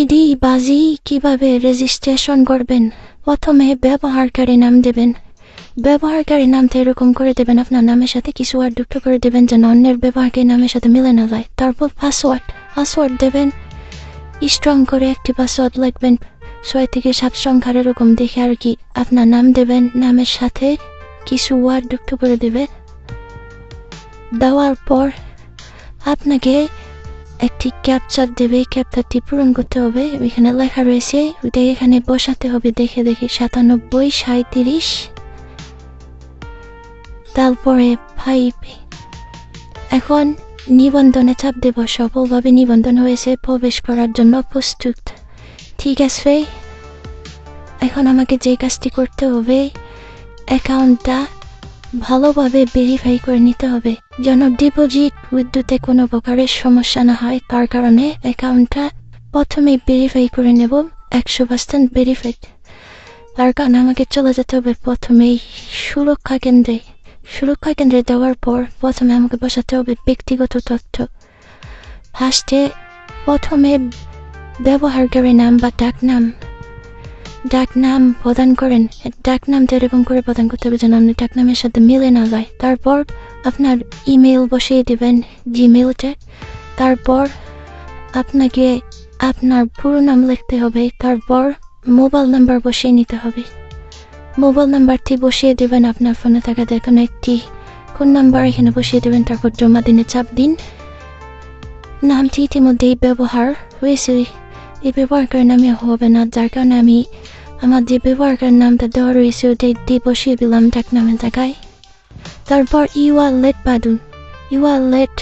ED বাজি কিভাবে registration করবেন? প্রথমে ব্যবহারকারী নাম দেবেন। ব্যবহারকারী নামটা এরকম করে দেবেন, আপনার নামের সাথে কিছু ওয়ার্ড যুক্ত করে দেবেন যেন অন্যের ব্যবহারকারী নামের সাথে মিলে না যায়। তারপর পাসওয়ার্ড দেবেন, স্ট্রং করে একটি পাসওয়ার্ড লিখবেন, 6 থেকে 7 সংখ্যার এরকম দেখে আর কি। আপনার নাম দেবেন, নামের সাথে কিছু ওয়ার্ড যুক্ত করে দেবেন। দেওয়ার পর আপনাকে একটি ক্যাপচার দেবে, ক্যাপচারটি পূরণ করতে হবে। এখানে লেখা রয়েছে, ওইটা এখানে বসাতে হবে দেখে 97 37। তারপরে 5। এখন নিবন্ধনে চাপ দেব। সফলভাবে নিবন্ধন হয়েছে, প্রবেশ করার জন্য প্রস্তুত। ঠিক আছে, এখন আমাকে যে কাজটি করতে হবে, অ্যাকাউন্টটা ভালোভাবে ভেরিফাই করে নিতে হবে যেন ডিপোজিট উইথড্রতে কোনো প্রকারের সমস্যা না হয়। তার কারণে অ্যাকাউন্টটা প্রথমে ভেরিফাই করে নেব, 100% ভেরিফাইড। তার কারণে আমাকে চলে যেতে হবে প্রথমেই সুরক্ষা কেন্দ্রে দেওয়ার পর প্রথমে আমাকে বসাতে হবে ব্যক্তিগত তথ্য। ফার্স্টে প্রথমে ব্যবহারকারী নাম বা ডাকনাম প্রদান করেন। ডাকনামটা এরকম করে প্রদান করতে হবে যেন আপনি ডাকনামের সাথে মিলে না যায়। তারপর আপনার ইমেল বসিয়ে দেবেন, জিমেলটা। তারপর আপনাকে আপনার পুরো নাম লিখতে হবে। তারপর মোবাইল নাম্বার বসিয়ে নিতে হবে। মোবাইল নাম্বারটি বসিয়ে দেবেন, আপনার ফোনে থাকা দেখুন একটি ফোন নাম্বার এখানে বসিয়ে দেবেন। তারপর জমা দিনে চাপ দিন। নামটি ইতিমধ্যেই ব্যবহার হয়েছে, এই ব্যবহারকারীর নামে হবে না, যার কারণে আমি আমার যে ব্যবহারকারীর নামটা দেওয়া রয়েছে ওটাই দিয়ে বসিয়ে দিলাম ডাকনামের জায়গায়। তারপর ইওয়ালেট বাটন। ইওয়ালেট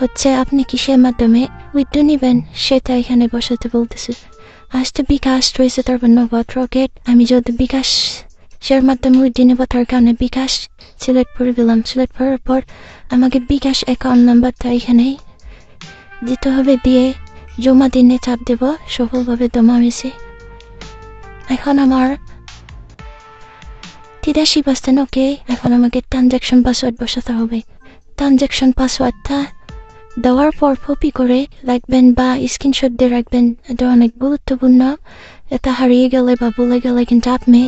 হচ্ছে আপনি কিসের মাধ্যমে উইথড্র নেবেন সেটা এখানে বসাতে বলতেছে। ফার্স্টে বিকাশ রয়েছে, তারপর নগদ, রকেট। আমি যদি বিকাশের মাধ্যমে উইথড্র নেব তার কারণে বিকাশ সিলেক্ট করে দিলাম। সিলেক্ট করার পর আমাকে বিকাশ অ্যাকাউন্ট নাম্বারটা এখানে দিতে হবে, দিয়ে জমা দিনে চাপ দেব। সফলভাবে জমা হয়েছে। এখন আমার 83% ওকে। এখন আমাকে ট্রানজ্যাকশন পাসওয়ার্ড বসাতে হবে। ট্রানজ্যাকশন পাসওয়ার্ডটা দেওয়ার পর কপি করে রাখবেন বা স্ক্রিনশট দিয়ে রাখবেন, এটা অনেক গুরুত্বপূর্ণ। এটা হারিয়ে গেলে বা ভুলে গেলে কিন্তু আপনি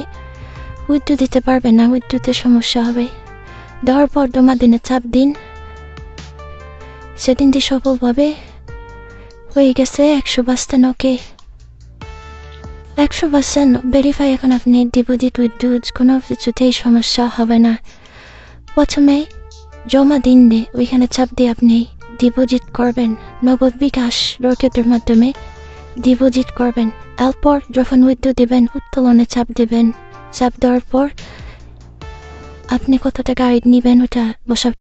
উইথড্র দিতে পারবেন না, উইথড্রতে সমস্যা হবে। দেওয়ার পর জমা দিনে চাপ দিন। সেদিনটি সফলভাবে হয়ে গেছে, 100% ওকে, 100% ভেরিফাই। এখন আপনি ডিপোজিট উইথড্র কোনো কিছুতেই সমস্যা হবে না। প্রথমে জমা দিন ওইখানে চাপ দিয়ে আপনি ডিপোজিট করবেন, নগদ, বিকাশ, রকেটের মাধ্যমে ডিপোজিট করবেন। তারপর যখন উইথড্র দেবেন উত্তোলনে চাপ দেবেন। চাপ দেওয়ার পর আপনি কত টাকা নেবেন ওটা বসাবেন।